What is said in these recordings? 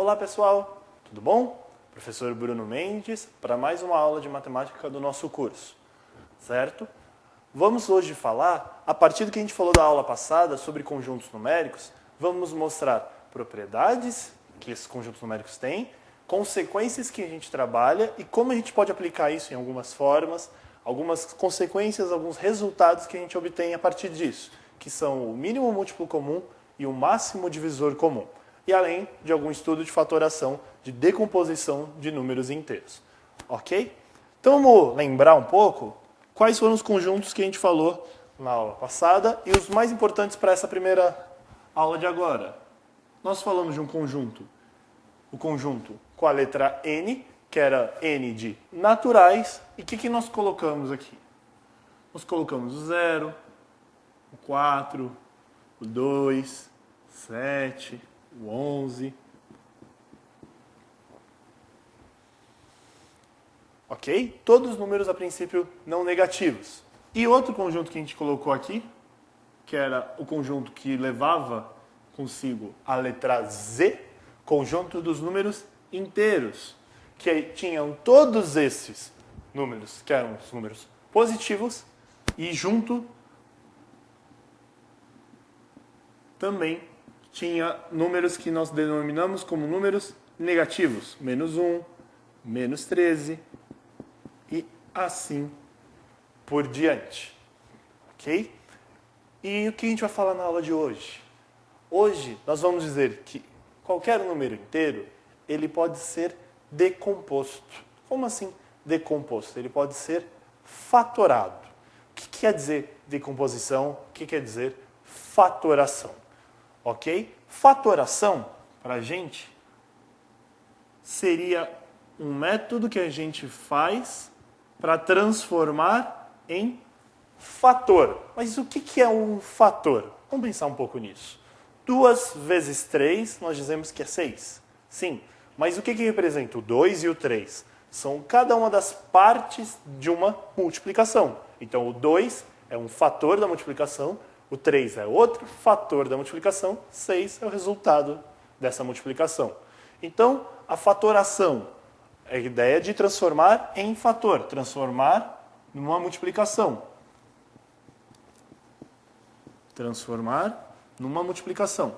Olá pessoal, tudo bom? Professor Bruno Mendes para mais uma aula de matemática do nosso curso, certo? Vamos hoje falar, a partir do que a gente falou da aula passada sobre conjuntos numéricos, vamos mostrar propriedades que esses conjuntos numéricos têm, consequências que a gente trabalha e como a gente pode aplicar isso em algumas formas, algumas consequências, alguns resultados que a gente obtém a partir disso, que são o mínimo múltiplo comum e o máximo divisor comum, e além de algum estudo de fatoração, de decomposição de números inteiros. Ok? Então vamos lembrar um pouco quais foram os conjuntos que a gente falou na aula passada e os mais importantes para essa primeira aula de agora. Nós falamos de um conjunto, o conjunto com a letra N, que era N de naturais, e o que nós colocamos aqui? Nós colocamos o 0, o 4, o 2, 7, o 11. Ok? Todos os números, a princípio, não negativos. E outro conjunto que a gente colocou aqui, que era o conjunto que levava consigo a letra Z, conjunto dos números inteiros, que tinham todos esses números, que eram os números positivos, e junto também tinha números que nós denominamos como números negativos, menos 1, menos 13 e assim por diante. Ok? E o que a gente vai falar na aula de hoje? Hoje nós vamos dizer que qualquer número inteiro ele pode ser decomposto. Como assim decomposto? Ele pode ser fatorado. O que quer dizer decomposição? O que quer dizer fatoração? Ok? Fatoração, para a gente, seria um método que a gente faz para transformar em fator. Mas o que é um fator? Vamos pensar um pouco nisso. 2 vezes 3, nós dizemos que é 6. Sim, mas o que representa o 2 e o 3? São cada uma das partes de uma multiplicação. Então, o 2 é um fator da multiplicação, o 3 é outro fator da multiplicação, 6 é o resultado dessa multiplicação. Então, a fatoração é a ideia de transformar em fator, transformar numa multiplicação. Transformar numa multiplicação.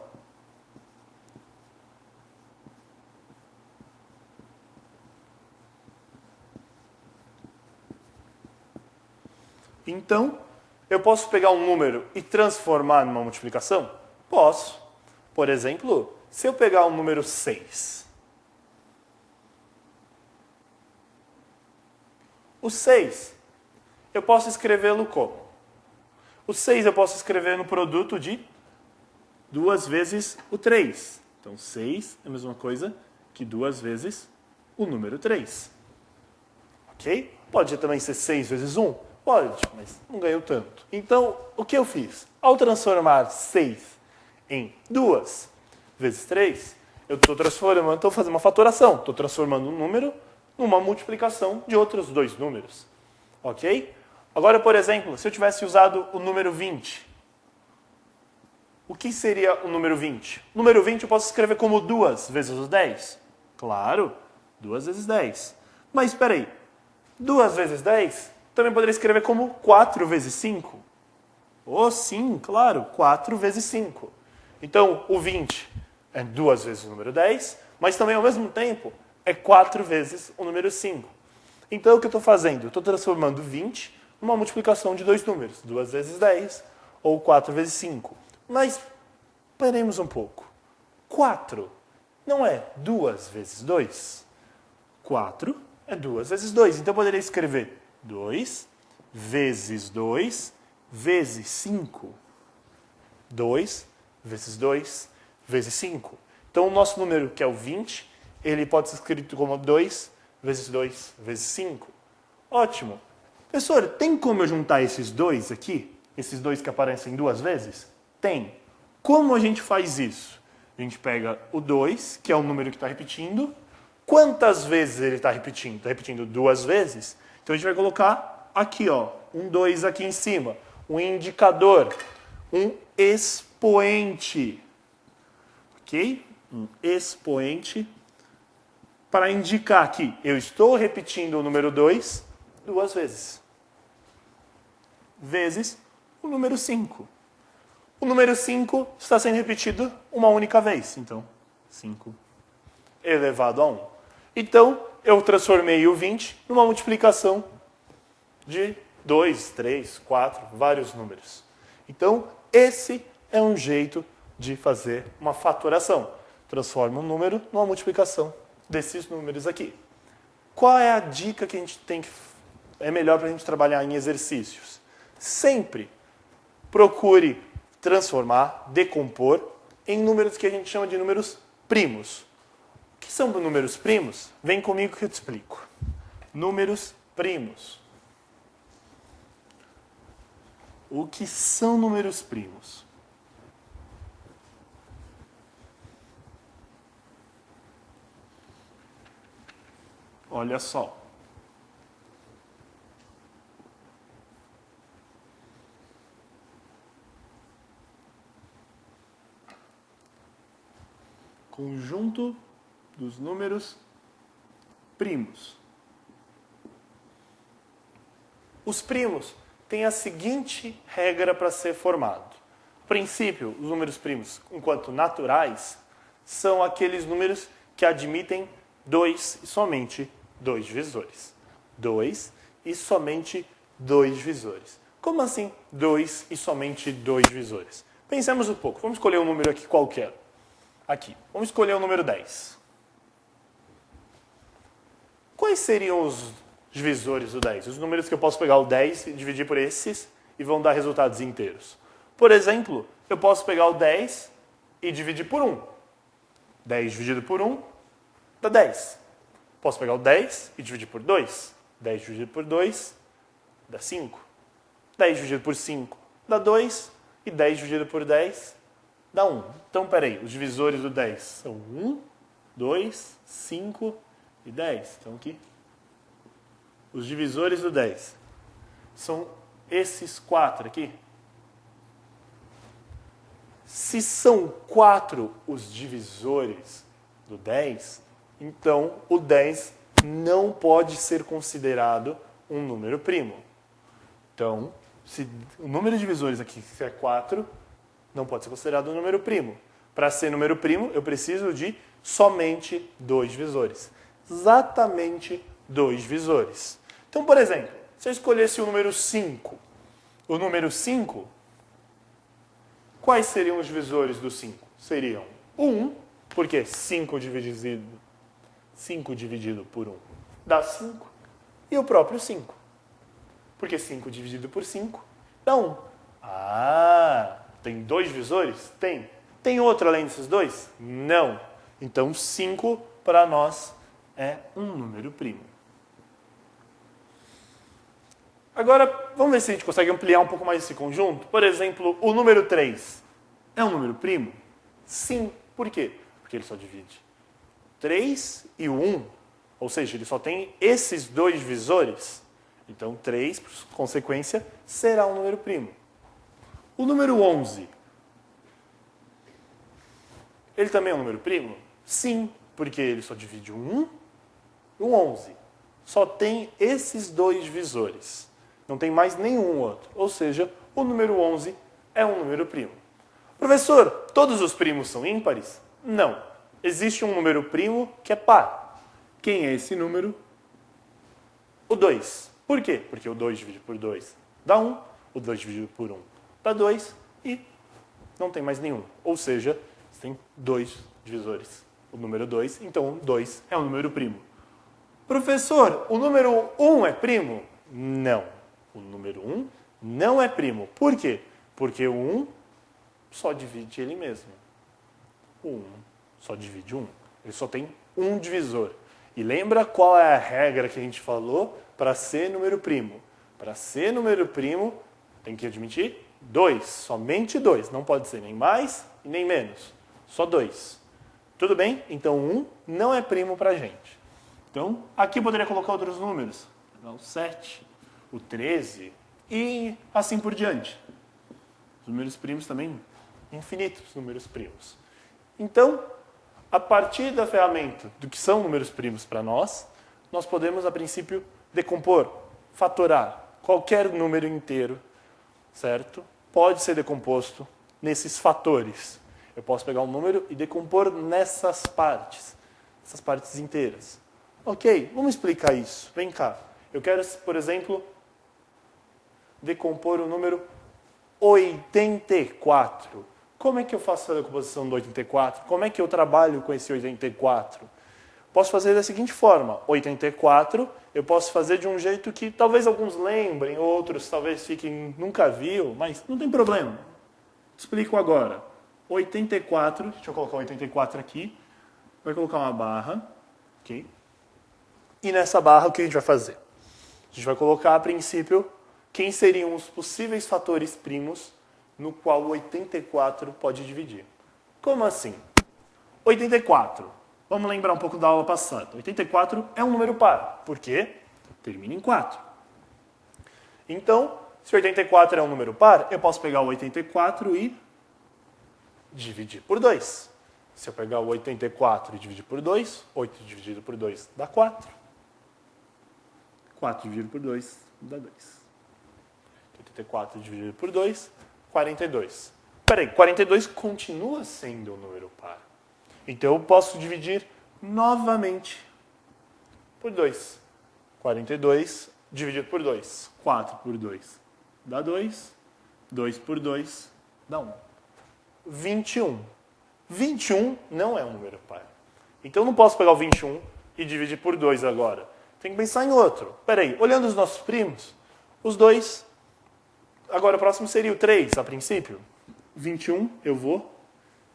Então, eu posso pegar um número e transformar numa multiplicação? Posso. Por exemplo, se eu pegar o número 6. O 6, eu posso escrevê-lo como? O 6 eu posso escrever no produto de 2 vezes o 3. Então, 6 é a mesma coisa que 2 vezes o número 3. Ok? Pode também ser 6 vezes 1? Pode, mas não ganhou tanto. Então, o que eu fiz? Ao transformar 6 em 2 vezes 3, eu estou transformando, estou fazendo uma fatoração. Estou transformando um número numa multiplicação de outros dois números. Ok? Agora, por exemplo, se eu tivesse usado o número 20, o que seria o número 20? O número 20 eu posso escrever como 2 vezes o 10? Claro, 2 vezes 10. Mas espera aí, 2 vezes 10 também poderia escrever como 4 vezes 5? Oh, sim, claro, 4 vezes 5. Então, o 20 é 2 vezes o número 10, mas também, ao mesmo tempo, é 4 vezes o número 5. Então, o que eu estou fazendo? Eu estou transformando 20 numa multiplicação de dois números, 2 vezes 10 ou 4 vezes 5. Mas, paremos um pouco. 4 não é 2 vezes 2? 4 é 2 vezes 2. Então, eu poderia escrever 2 vezes 2 vezes 5. 2 vezes 2 vezes 5. Então, o nosso número, que é o 20, ele pode ser escrito como 2 vezes 2 vezes 5. Ótimo. Professor, tem como eu juntar esses dois aqui? Esses dois que aparecem duas vezes? Tem. Como a gente faz isso? A gente pega o 2, que é o número que está repetindo. Quantas vezes ele está repetindo? Está repetindo 2 vezes? Então a gente vai colocar aqui, ó, um 2 aqui em cima, um indicador, um expoente. Ok? Um expoente para indicar que eu estou repetindo o número 2 duas vezes. Vezes o número 5. O número 5 está sendo repetido uma única vez. Então, 5 elevado a 1. Então, eu transformei o 20 numa multiplicação de 2, 3, 4, vários números. Então, esse é um jeito de fazer uma fatoração. Transforma um número numa multiplicação desses números aqui. Qual é a dica que a gente tem que... é melhor para a gente trabalhar em exercícios? Sempre procure transformar, decompor em números que a gente chama de números primos. O que são números primos? Vem comigo que eu te explico. Números primos. O que são números primos? Olha só. Conjunto dos números primos. Os primos têm a seguinte regra para ser formado. A princípio, os números primos, enquanto naturais, são aqueles números que admitem 2 e somente 2 divisores. 2 e somente 2 divisores. Como assim 2 e somente 2 divisores? Pensemos um pouco. Vamos escolher um número aqui qualquer. Aqui. Vamos escolher o número 10. Quais seriam os divisores do 10? Os números que eu posso pegar o 10 e dividir por esses e vão dar resultados inteiros. Por exemplo, eu posso pegar o 10 e dividir por 1. 10 dividido por 1 dá 10. Posso pegar o 10 e dividir por 2. 10 dividido por 2 dá 5. 10 dividido por 5 dá 2. E 10 dividido por 10 dá 1. Então, peraí, os divisores do 10 são 1, 2, 5 e 10. Então, aqui. Os divisores do 10 são esses 4 aqui. Se são 4 os divisores do 10, então o 10 não pode ser considerado um número primo. Então, se o número de divisores aqui é 4, não pode ser considerado um número primo. Para ser número primo, eu preciso de somente 2 divisores. Exatamente 2 divisores. Então, por exemplo, se eu escolhesse o número 5, o número 5, quais seriam os divisores do 5? Seriam 1, porque 5 dividido por 1 dá 5, e o próprio 5. Porque 5 dividido por 5 dá 1. Ah, tem 2 divisores? Tem. Tem outro além desses 2? Não. Então, 5 para nós é um número primo. Agora, vamos ver se a gente consegue ampliar um pouco mais esse conjunto. Por exemplo, o número 3 é um número primo? Sim. Por quê? Porque ele só divide 3 e o 1. Ou seja, ele só tem esses 2 divisores. Então, 3, por consequência, será um número primo. O número 11, ele também é um número primo? Sim, porque ele só divide o 1 e o 11. Só tem esses 2 divisores. Não tem mais nenhum outro. Ou seja, o número 11 é um número primo. Professor, todos os primos são ímpares? Não. Existe um número primo que é par. Quem é esse número? O 2. Por quê? Porque o 2 dividido por 2 dá 1, o 2 dividido por 1 dá 2 e não tem mais nenhum. Ou seja, você tem 2 divisores. O número 2, então 2 é um número primo. Professor, o número 1 é primo? Não. O número 1 não é primo. Por quê? Porque o 1 só divide ele mesmo. O 1 só divide 1. Ele só tem um divisor. E lembra qual é a regra que a gente falou para ser número primo? Para ser número primo, tem que admitir 2. Somente 2. Não pode ser nem mais e nem menos. Só 2. Tudo bem? Então, 1 não é primo para a gente. Então, aqui eu poderia colocar outros números. O 7, o 13 e assim por diante. Os números primos também, infinitos números primos. Então, A partir da ferramenta do que são números primos para nós podemos, a princípio, decompor, fatorar. Qualquer número inteiro, certo? Pode ser decomposto nesses fatores. Eu posso pegar um número e decompor nessas partes inteiras. Ok, vamos explicar isso. Vem cá. Eu quero, por exemplo, decompor o número 84. Como é que eu faço a decomposição do 84? Como é que eu trabalho com esse 84? Posso fazer da seguinte forma. 84, eu posso fazer de um jeito que talvez alguns lembrem, outros talvez fiquem, nunca viu, mas não tem problema. Explico agora. 84, deixa eu colocar 84 aqui. Vai colocar uma barra. Ok? E nessa barra, o que a gente vai fazer? A gente vai colocar, a princípio, quem seriam os possíveis fatores primos no qual o 84 pode dividir. Como assim? 84. Vamos lembrar um pouco da aula passada. 84 é um número par. Por quê? Termina em 4. Então, se 84 é um número par, eu posso pegar o 84 e dividir por 2. Se eu pegar o 84 e dividir por 2, 8 dividido por 2 dá 4. 4 dividido por 2 dá 2. 84 dividido por 2, 42. Peraí, 42 continua sendo um número par. Então eu posso dividir novamente por 2. 42 dividido por 2. 4 por 2 dá 2. 2 por 2 dá 1. 21. 21 não é um número par. Então eu não posso pegar o 21 e dividir por 2 agora. Tem que pensar em outro. Peraí, olhando os nossos primos, os dois. Agora o próximo seria o 3, a princípio. 21 eu vou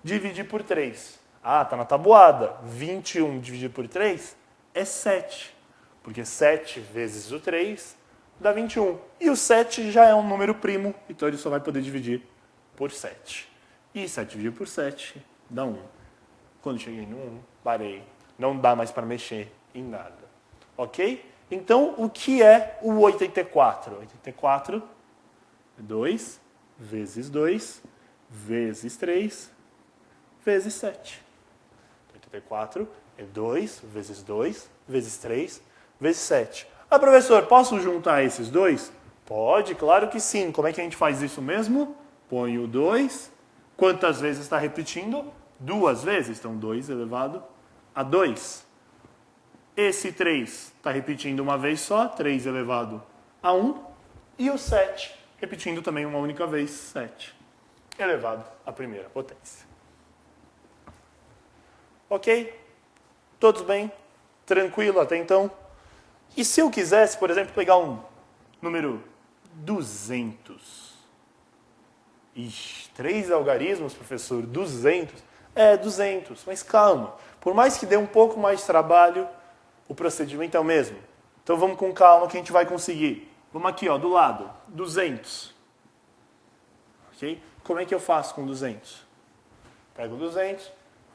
dividir por 3. Ah, tá na tabuada. 21 dividido por 3 é 7. Porque 7 vezes o 3 dá 21. E o 7 já é um número primo, então ele só vai poder dividir por 7. E 7 dividido por 7 dá 1. Quando cheguei no 1, parei. Não dá mais para mexer em nada. Ok? Então, o que é o 84? 84 é 2 vezes 2 vezes 3 vezes 7. 84 é 2 vezes 2 vezes 3 vezes 7. Ah, professor, posso juntar esses dois? Pode, claro que sim. Como é que a gente faz isso mesmo? Põe o 2. Quantas vezes está repetindo? 2 vezes. Então, 2 elevado a 2. Esse 3 está repetindo uma vez só, 3 elevado a 1. E o 7, repetindo também uma única vez, 7 elevado à primeira potência. Ok? Todos bem? Tranquilo até então? E se eu quisesse, por exemplo, pegar um número 200? Ixi, 3 algarismos, professor, 200? É, 200, mas calma. Por mais que dê um pouco mais de trabalho, o procedimento é o mesmo. Então vamos com calma que a gente vai conseguir. Vamos aqui, ó, do lado. 200. Ok? Como é que eu faço com 200? Pego 200,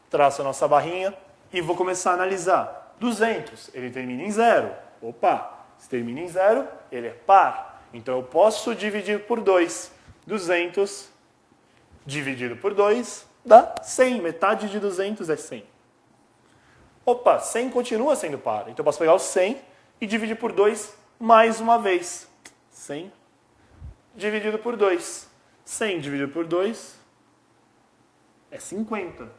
traço a nossa barrinha e vou começar a analisar. 200, ele termina em 0. Opa, se termina em 0, ele é par. Então eu posso dividir por 2. 200 dividido por 2 dá 100. Metade de 200 é 100. Opa, 100 continua sendo par. Então eu posso pegar o 100 e dividir por 2 mais uma vez. 100 dividido por 2. 100 dividido por 2 é 50.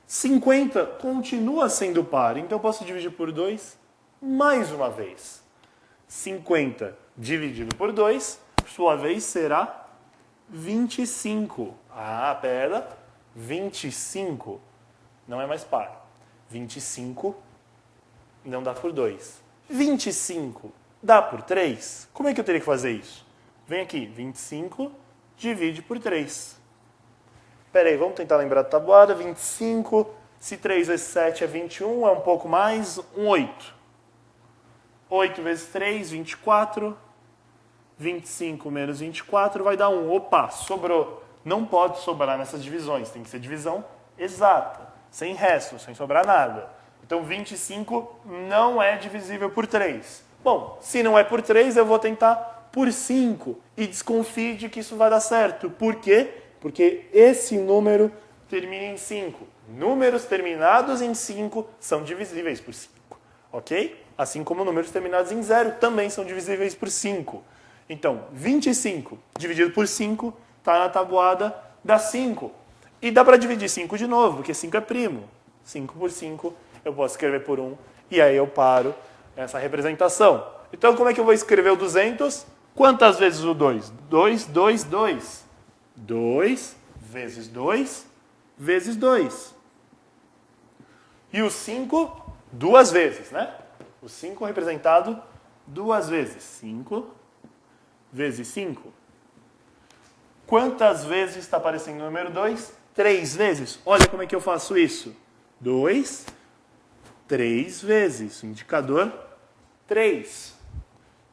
50 continua sendo par. Então eu posso dividir por 2 mais uma vez. 50 dividido por 2, por sua vez, será 25. Ah, pera. 25 não é mais par. 25 não dá por 2. 25 dá por 3? Como é que eu teria que fazer isso? Vem aqui, 25 divide por 3. Espera aí, vamos tentar lembrar da tabuada. 25, se 3 vezes 7 é 21, é um pouco mais, 8. 8 vezes 3, 24. 25 menos 24 vai dar 1. Opa, sobrou. Não pode sobrar nessas divisões, tem que ser divisão exata. Sem resto, sem sobrar nada. Então, 25 não é divisível por 3. Bom, se não é por 3, eu vou tentar por 5. E desconfie de que isso vai dar certo. Por quê? Porque esse número termina em 5. Números terminados em 5 são divisíveis por 5. Ok? Assim como números terminados em 0 também são divisíveis por 5. Então, 25 dividido por 5 está na tabuada, dá 5. E dá para dividir 5 de novo, porque 5 é primo. 5 por 5 eu posso escrever por 1 e aí eu paro essa representação. Então, como é que eu vou escrever o 200? Quantas vezes o 2? 2, 2, 2. 2 vezes 2 vezes 2. E o 5, duas vezes, né? O 5 representado duas vezes. 5 vezes 5. Quantas vezes está aparecendo o número 2? 3 vezes. Olha como é que eu faço isso. 2, 3 vezes. Indicador 3.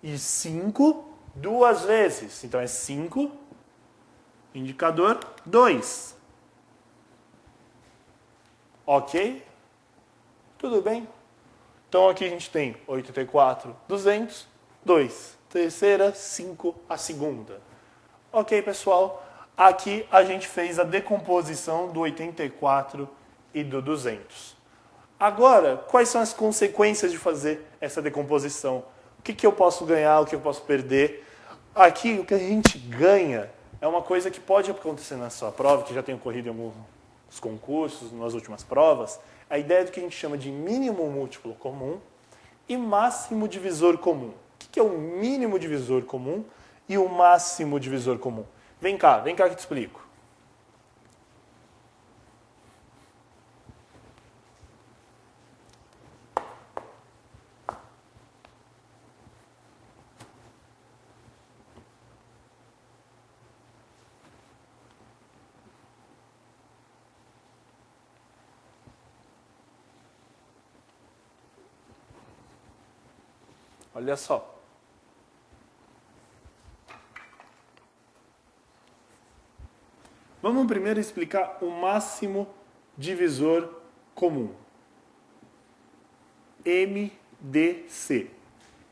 E 5, duas vezes. Então é 5, indicador 2. Ok? Tudo bem? Então aqui a gente tem 84, 200, 2. Terceira, 5, a segunda. Ok, pessoal? Aqui a gente fez a decomposição do 84 e do 200. Agora, quais são as consequências de fazer essa decomposição? O que eu posso ganhar, o que eu posso perder? Aqui, o que a gente ganha é uma coisa que pode acontecer na sua prova, que já tem ocorrido em alguns concursos, nas últimas provas. A ideia do que a gente chama de mínimo múltiplo comum e máximo divisor comum. O que é o mínimo divisor comum e o máximo divisor comum? Vem cá que eu te explico. Olha só. Vamos primeiro explicar o máximo divisor comum. MDC.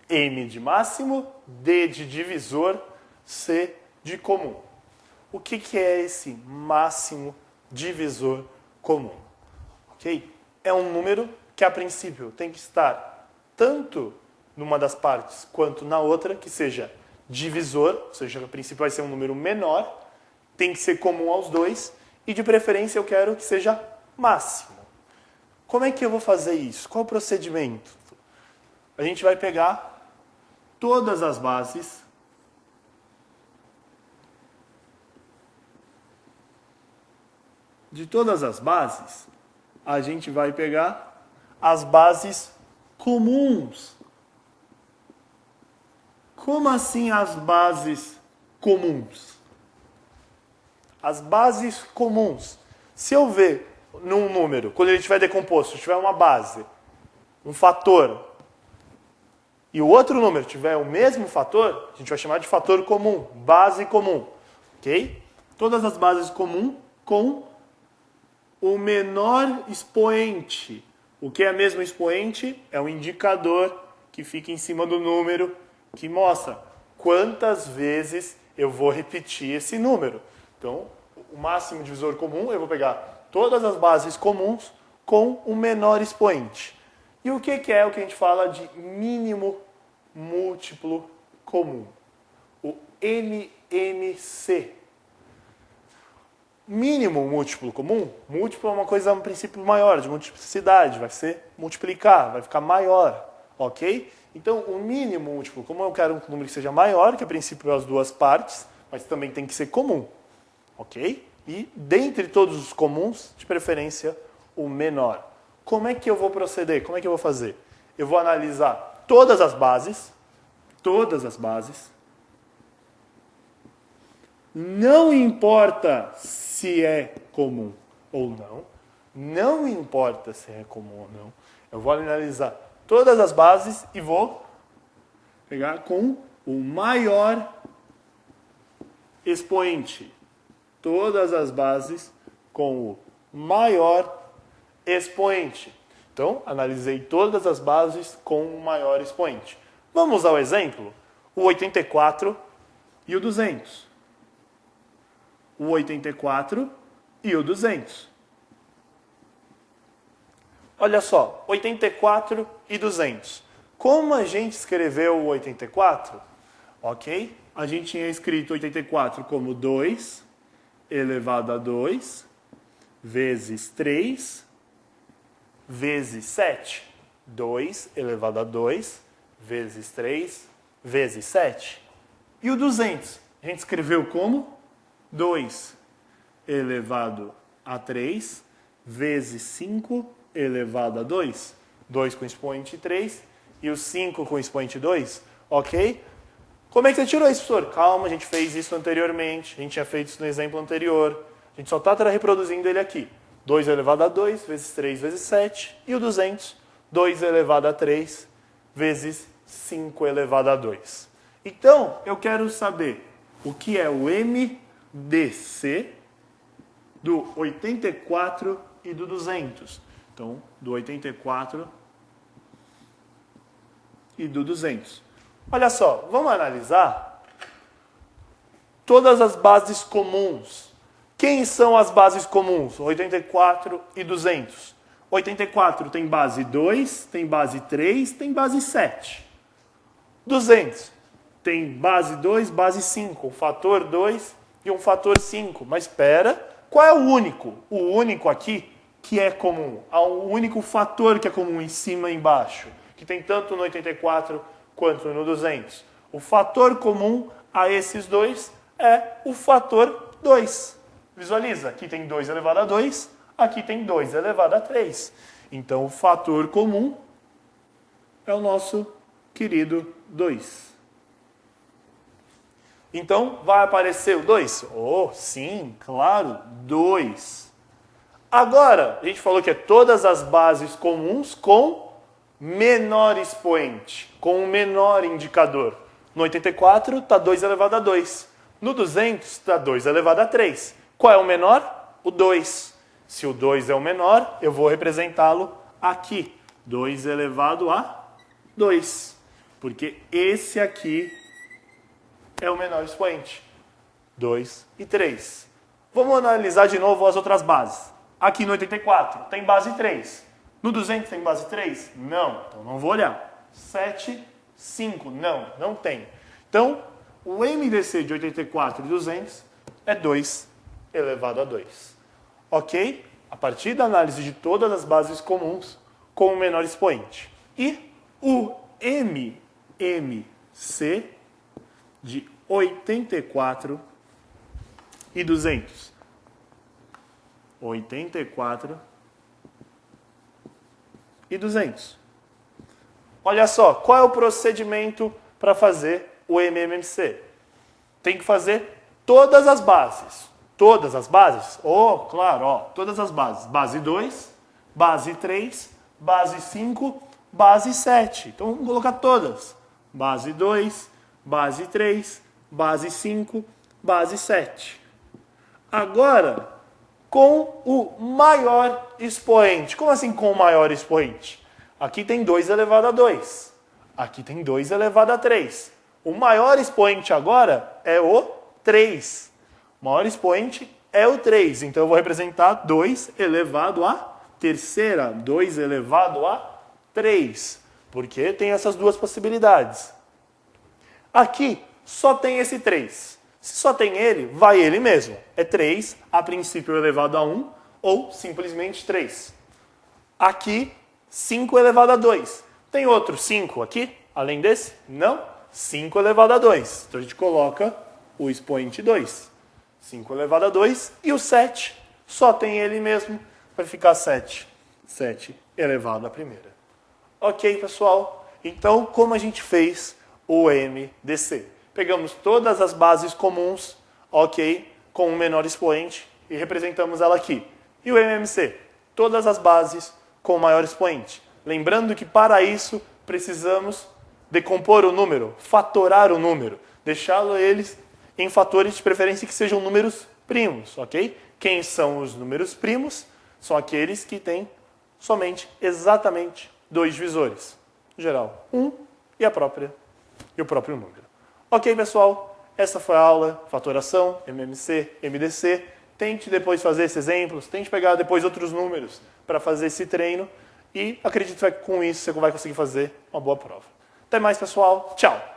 M de máximo, D de divisor, C de comum. O que é esse máximo divisor comum? Ok? É um número que, a princípio, tem que estar tanto numa das partes quanto na outra, que seja divisor, ou seja, a princípio vai ser um número menor, tem que ser comum aos dois, e de preferência eu quero que seja máximo. Como é que eu vou fazer isso? Qual o procedimento? A gente vai pegar todas as bases de todas as bases, a gente vai pegar as bases comuns. Como assim as bases comuns? As bases comuns. Se eu ver num número, quando ele estiver decomposto, tiver uma base, um fator, e o outro número tiver o mesmo fator, a gente vai chamar de fator comum, base comum. Ok? Todas as bases comuns com o menor expoente. O que é mesmo expoente? É um indicador que fica em cima do número, que mostra quantas vezes eu vou repetir esse número. Então, o máximo divisor comum, eu vou pegar todas as bases comuns com o menor expoente. E o que é o que a gente fala de mínimo múltiplo comum? O MMC. Mínimo múltiplo comum, múltiplo é uma coisa, um princípio maior, de multiplicidade, vai ser multiplicar, vai ficar maior, ok? Então, o mínimo múltiplo comum, eu quero um número que seja maior, que a princípio é as duas partes, mas também tem que ser comum, ok? E, dentre todos os comuns, de preferência, o menor. Como é que eu vou proceder? Como é que eu vou fazer? Eu vou analisar todas as bases, não importa se é comum ou não, não importa se é comum ou não, eu vou analisar todas as bases e vou pegar com o maior expoente. Todas as bases com o maior expoente. Então, analisei todas as bases com o maior expoente. Vamos usar o exemplo? O 84 e o 200. O 84 e o 200. Olha só, 84 e 200. Como a gente escreveu o 84? Ok? A gente tinha escrito 84 como 2 elevado a 2 vezes 3 vezes 7. 2 elevado a 2 vezes 3 vezes 7. E o 200? A gente escreveu como 2 elevado a 3 vezes 5 elevado a 2. 2 com expoente 3 e o 5 com expoente 2. Ok? Como é que você tirou isso, professor? Calma, a gente fez isso anteriormente. A gente tinha feito isso no exemplo anterior. A gente só está reproduzindo ele aqui. 2 elevado a 2 vezes 3 vezes 7. E o 200, 2 elevado a 3 vezes 5 elevado a 2. Então, eu quero saber o que é o MDC do 84 e do 200. Então, do 84 e do 200. Olha só, vamos analisar todas as bases comuns. Quem são as bases comuns? 84 e 200. 84 tem base 2, tem base 3, tem base 7. 200 tem base 2, base 5, um fator 2 e um fator 5. Mas espera, qual é o único? O único aqui que é comum. Há um único fator que é comum em cima e embaixo, que tem tanto no 84 quanto no 200. O fator comum a esses dois é o fator 2. Visualiza, aqui tem 2 elevado a 2, aqui tem 2 elevado a 3. Então, o fator comum é o nosso querido 2. Então, vai aparecer o 2? Oh, sim, claro, 2. Agora, a gente falou que é todas as bases comuns com menor expoente, com um menor indicador. No 84 está 2 elevado a 2. No 200 está 2 elevado a 3. Qual é o menor? O 2. Se o 2 é o menor, eu vou representá-lo aqui. 2 elevado a 2. Porque esse aqui é o menor expoente. 2 e 3. Vamos analisar de novo as outras bases. Aqui no 84 tem base 3. No 200 tem base 3? Não. Então não vou olhar. 7, 5. Não, não tem. Então, o MDC de 84 e 200 é 2 elevado a 2. Ok? A partir da análise de todas as bases comuns com o menor expoente. E o MMC de 84 e 200. 84 e 200. Olha só, qual é o procedimento para fazer o MMC? Tem que fazer todas as bases. Todas as bases? Oh, claro, ó, todas as bases. Base 2, base 3, base 5, base 7. Então vamos colocar todas. Base 2, base 3, base 5, base 7. Agora, com o maior expoente. Como assim com o maior expoente? Aqui tem 2 elevado a 2. Aqui tem 2 elevado a 3. O maior expoente agora é o 3. O maior expoente é o 3. Então eu vou representar 2 elevado a terceira. 2 elevado a 3. Porque tem essas duas possibilidades. Aqui só tem esse 3. Se só tem ele, vai ele mesmo. É 3, a princípio elevado a 1, ou simplesmente 3. Aqui, 5 elevado a 2. Tem outro 5 aqui, além desse? Não. 5 elevado a 2. Então a gente coloca o expoente 2. 5 elevado a 2 e o 7 só tem ele mesmo. Vai ficar 7. 7 elevado à primeira. Ok, pessoal? Então, como a gente fez o MDC? Pegamos todas as bases comuns, ok, com o menor expoente e representamos ela aqui. E o MMC? Todas as bases com o maior expoente. Lembrando que para isso precisamos decompor o número, fatorar o número, deixá-lo eles em fatores de preferência que sejam números primos, ok? Quem são os números primos? São aqueles que têm somente, exatamente, 2 divisores. Em geral, 1 e o próprio número. Ok, pessoal? Essa foi a aula, fatoração, MMC, MDC. Tente depois fazer esses exemplos, tente pegar depois outros números para fazer esse treino E acredito que com isso você vai conseguir fazer uma boa prova. Até mais, pessoal. Tchau!